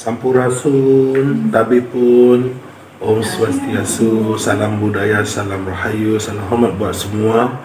Sampurasun, Tabipun, Om Swastiastu, salam budaya, salam rahayu, salam hormat buat semua.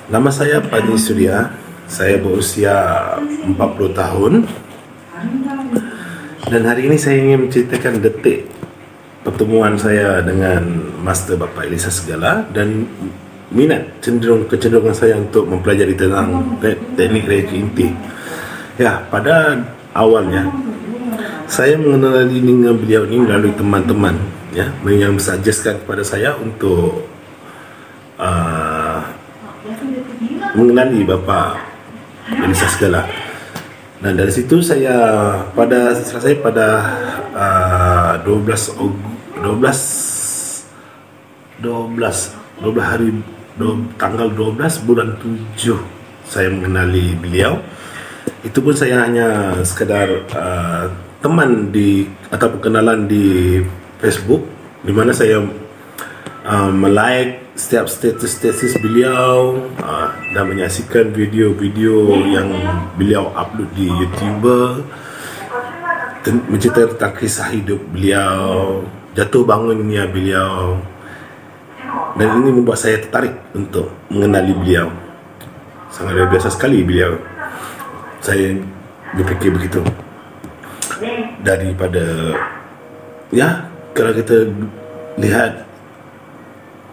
Nama saya Panji Surya, saya berusia 40 tahun. Dan hari ini saya ingin menceritakan detik pertemuan saya dengan Master Bapak Elisa Segala dan minat kecenderungan saya untuk mempelajari tentang teknik Reiki inti. Ya, pada awalnya saya mengenali dengan beliau ini melalui teman-teman ya, yang mensuggestkan kepada saya untuk mengenali Bapak Elisa Segala. Dan dari situ saya pada 12 hari tanggal 12 bulan 7 saya mengenali beliau. Itu pun saya hanya sekadar teman atau kenalan di Facebook, di mana saya like setiap status beliau dan menyaksikan video-video yang beliau upload di YouTube, menceritakan tentang kisah hidup beliau, jatuh bangunnya beliau, dan ini membuat saya tertarik untuk mengenali beliau. Sangat luar biasa sekali beliau. Saya berfikir begitu. Daripada ya, kalau kita lihat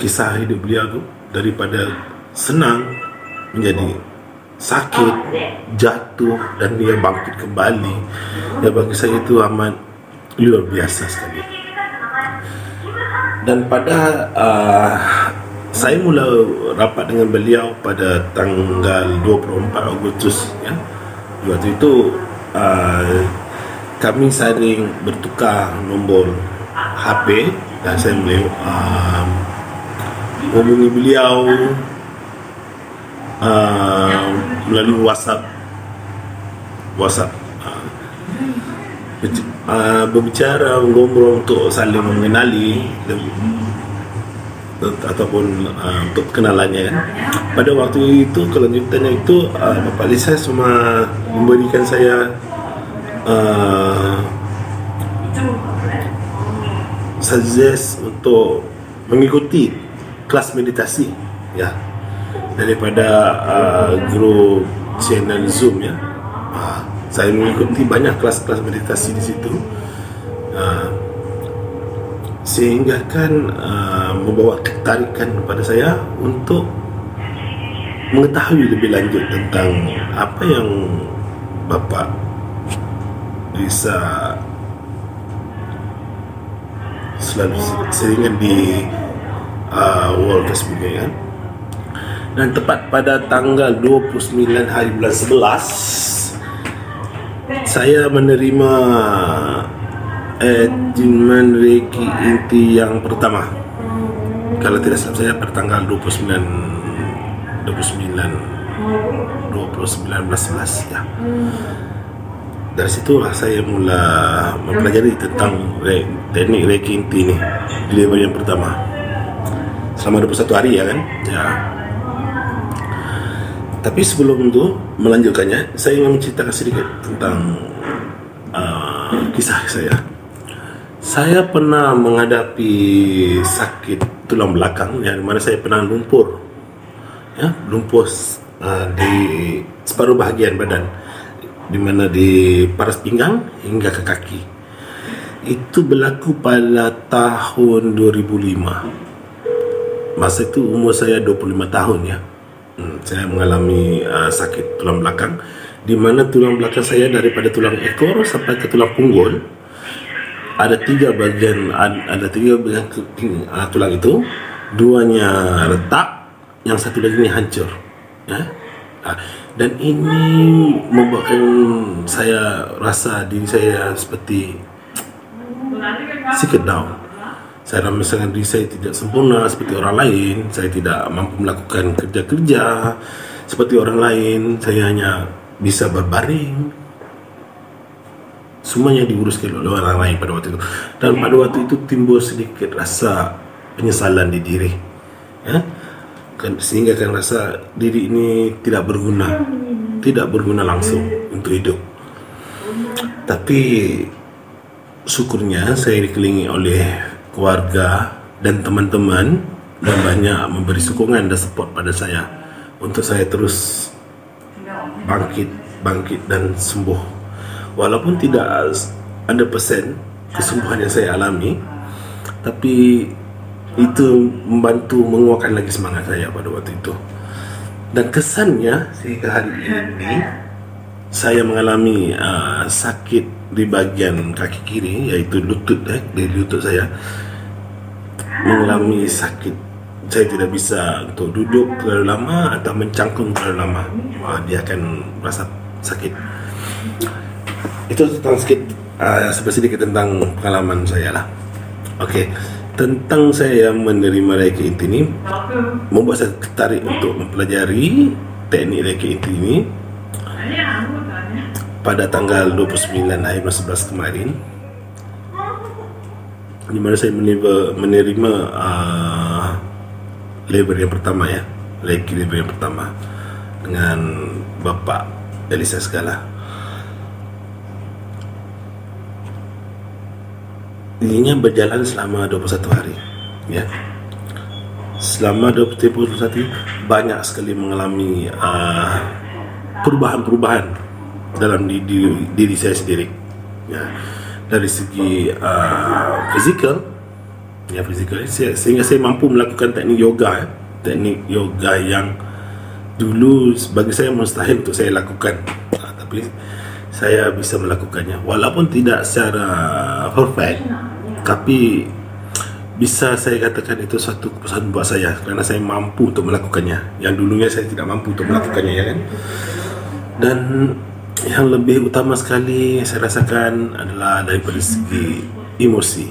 kisah hidup beliau tu, daripada senang menjadi sakit, jatuh, dan dia bangkit kembali, ya bagi saya itu amat luar biasa sekali. Dan pada saya mula rapat dengan beliau pada tanggal 24 Agustus ya. Waktu itu kami saling bertukar nombor HP dan saya boleh hubungi beliau melalui WhatsApp berbicara, ngobrol untuk saling mengenali ataupun untuk kenalannya kan. Pada waktu itu kelanjutannya itu Bapak Elisa cuma memberikan saya suggest untuk mengikuti kelas meditasi ya, daripada grup channel Zoom ya. Saya mengikuti banyak kelas-kelas meditasi di situ, sehingga kan membawa ketarikan kepada saya untuk mengetahui lebih lanjut tentang apa yang Bapak bisa selalu seringan di World Facebook kan. Dan tepat pada tanggal 29 hari bulan 11 saya menerima treatment Reiki inti yang pertama. Kalau tidak salah saya pada tanggal 29 11 ya. Dari situlah saya mula mempelajari tentang teknik Reiki inti ni, delivery yang pertama selama 21 hari ya kan ya. Tapi sebelum itu melanjutkannya, saya ingin menceritakan sedikit tentang kisah saya. Saya pernah menghadapi sakit tulang belakang yang mana saya pernah lumpur ya, di separuh bahagian badan, di mana di paras pinggang hingga ke kaki. Itu berlaku pada tahun 2005. Masa itu umur saya 25 tahun ya. Saya mengalami sakit tulang belakang, di mana tulang belakang saya daripada tulang ekor sampai ke tulang punggul ada tiga bagian tulang itu, duanya retak, yang satu lagi ini hancur ya. Dan ini membuatkan saya rasa diri saya seperti sedikit down. Saya merasakan diri saya tidak sempurna seperti orang lain. Saya tidak mampu melakukan kerja-kerja seperti orang lain. Saya hanya bisa berbaring. Semuanya diuruskan oleh orang lain pada waktu itu. Dan pada waktu itu timbul sedikit rasa penyesalan di diri ya? Sehingga kan rasa diri ini tidak berguna langsung untuk hidup. Tapi syukurnya saya dikelilingi oleh keluarga dan teman-teman dan banyak memberi sokongan dan support pada saya untuk saya terus bangkit dan sembuh. Walaupun tidak 100% kesembuhan yang saya alami, tapi itu membantu menguatkan lagi semangat saya pada waktu itu. Dan kesannya sehingga hari ini saya mengalami sakit di bahagian kaki kiri, yaitu lutut, di lutut saya mengalami sakit. Saya tidak bisa untuk duduk terlalu lama atau mencangkung terlalu lama. Dia akan merasa sakit. Itu tentang sedikit tentang pengalaman saya lah. Okey, tentang saya menerima Reiki inti ini membuat saya tertarik untuk mempelajari teknik Reiki inti ini. Pada tanggal 29 Akhir 2011 kemarin, di mana saya menerima level yang pertama, ya, Reiki level yang pertama dengan Bapak Elisa Segala. Ininya berjalan selama 21 hari, ya. Selama 21 hari banyak sekali mengalami perubahan-perubahan dalam diri saya sendiri, ya. Dari segi fizikal, ya, fizikal, sehingga saya mampu melakukan teknik yoga, teknik yoga yang dulu bagi saya mustahil untuk saya lakukan, tapi saya bisa melakukannya walaupun tidak secara perfect, tapi bisa saya katakan itu satu kepuasan buat saya kerana saya mampu untuk melakukannya yang dulunya saya tidak mampu untuk melakukannya, ya kan. Dan yang lebih utama sekali saya rasakan adalah daripada segi emosi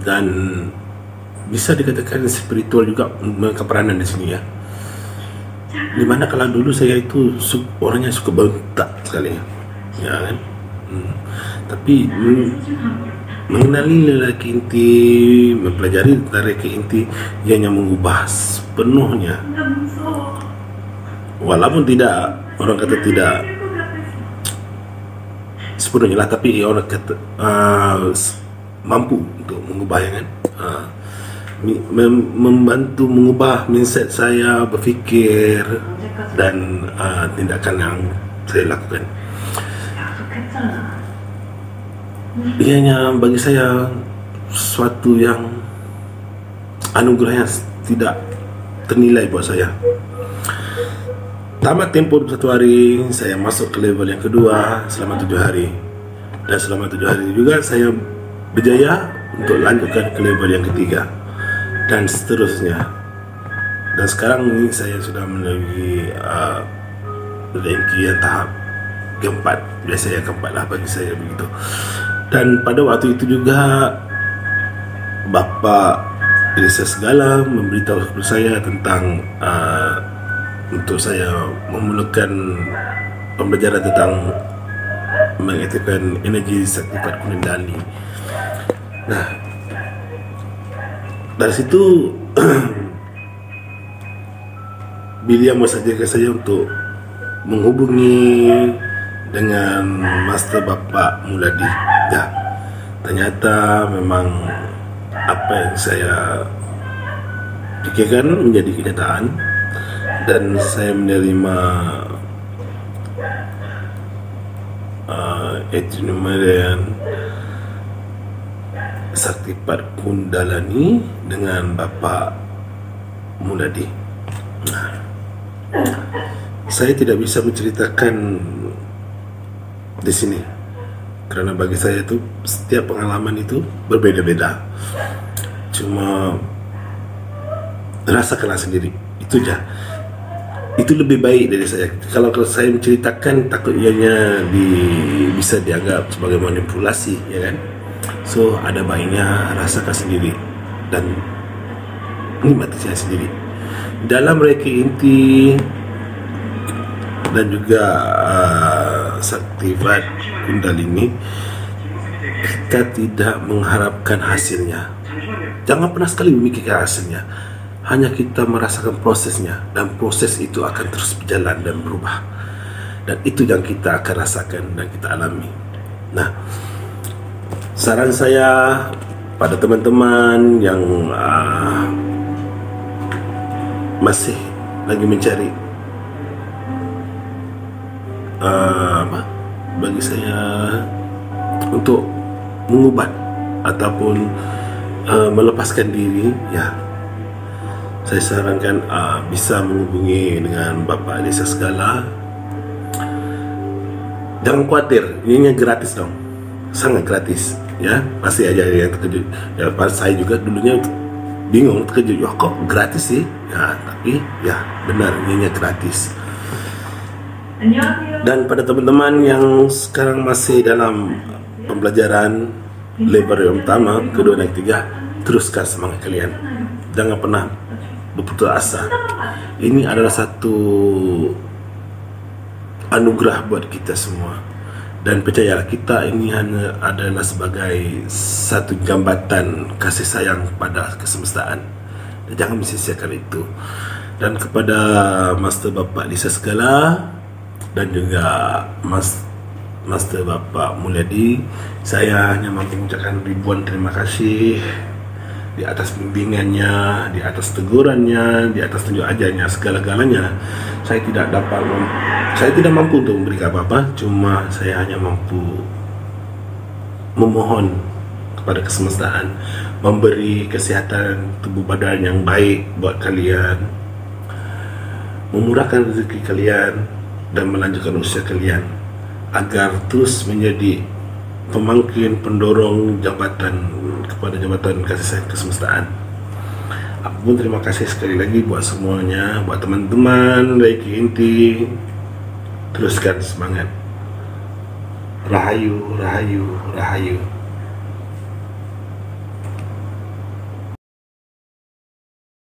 dan bisa dikatakan spiritual juga berperanan di sini, ya. Dimana kalau dulu saya itu orangnya suka bentak sekali, ya kan. Tapi mengenali lelaki inti, mempelajari lelaki inti yang mengubah sepenuhnya, walaupun tidak, orang kata tidak sepenuhnya lah, tapi orang kata mampu untuk mengubah, ya kan. Membantu mengubah mindset saya, berfikir dan tindakan yang saya lakukan. Ianya bagi saya sesuatu yang anugerah yang tidak ternilai buat saya. Tamat tempoh 21 hari, saya masuk ke level yang kedua selama 7 hari. Dan selama 7 hari juga saya berjaya untuk lanjutkan ke level yang ketiga dan seterusnya. Dan sekarang ini saya sudah melalui Reiki yang tahap keempat, biasanya keempat lah bagi saya begitu. Dan pada waktu itu juga Bapak Elisa Segala memberitahu kepada saya tentang untuk saya memerlukan pembelajaran tentang mengaktifkan energi Saktipat Kunindali. Nah, dari situ beliau mensajikan saya untuk menghubungi dengan Master Bapak Muladi. Ya, ternyata memang apa yang saya pikirkan menjadi kenyataan dan saya menerima Etinomerian Saktipat Kundalani dengan Bapak Muladi. Nah, saya tidak bisa menceritakan di sini kerana bagi saya itu setiap pengalaman itu berbeda-beda. Cuma rasakanlah sendiri, itu aja. Itu lebih baik dari saya. Kalau saya menceritakan takut ianya bisa dianggap sebagai manipulasi, ya kan. So ada baiknya rasakan sendiri dan nikmati saya sendiri. Dalam Reiki inti dan juga Saktipat Kundalini, kita tidak mengharapkan hasilnya. Jangan pernah sekali memikirkan hasilnya. Hanya kita merasakan prosesnya, dan proses itu akan terus berjalan dan berubah. dan itu yang kita akan rasakan dan kita alami. Nah, saran saya pada teman-teman yang masih lagi mencari bagi saya untuk mengubat ataupun melepaskan diri, ya, saya sarankan bisa menghubungi dengan Bapak Elisa Segala. Jangan khawatir, ini gratis dong, sangat gratis, ya. Pasti aja yang terkejut, ya. Pas saya juga dulunya bingung, terkejut, ya kok gratis sih, ya, tapi ya benar, ini gratis. Dan pada teman-teman yang sekarang masih dalam pembelajaran lebar yang pertama, kedua, dan ketiga, teruskan semangat kalian. Jangan pernah berputus asa. Ini adalah satu anugerah buat kita semua. Dan percayalah, kita ini hanya adalah sebagai satu jambatan kasih sayang pada kesemestaan. Dan jangan sia-siakan itu. Dan kepada Master Bapak Elisa Segala dan juga Master Bapak Mulyadi, saya hanya mampu mengucapkan ribuan terima kasih di atas bimbingannya, di atas tegurannya, di atas tunjuk ajarnya, segala-galanya. Saya tidak mampu untuk memberikan apa-apa, cuma saya hanya mampu memohon kepada kesemestaan memberi kesehatan tubuh badan yang baik buat kalian, memurahkan rezeki kalian, dan melanjutkan usia kalian agar terus menjadi pemangkin, pendorong jabatan kepada jabatan kasih sayang kesemestaan. Aku pun terima kasih sekali lagi buat semuanya, buat teman-teman Reiki Inti. Teruskan semangat. Rahayu, rahayu, rahayu.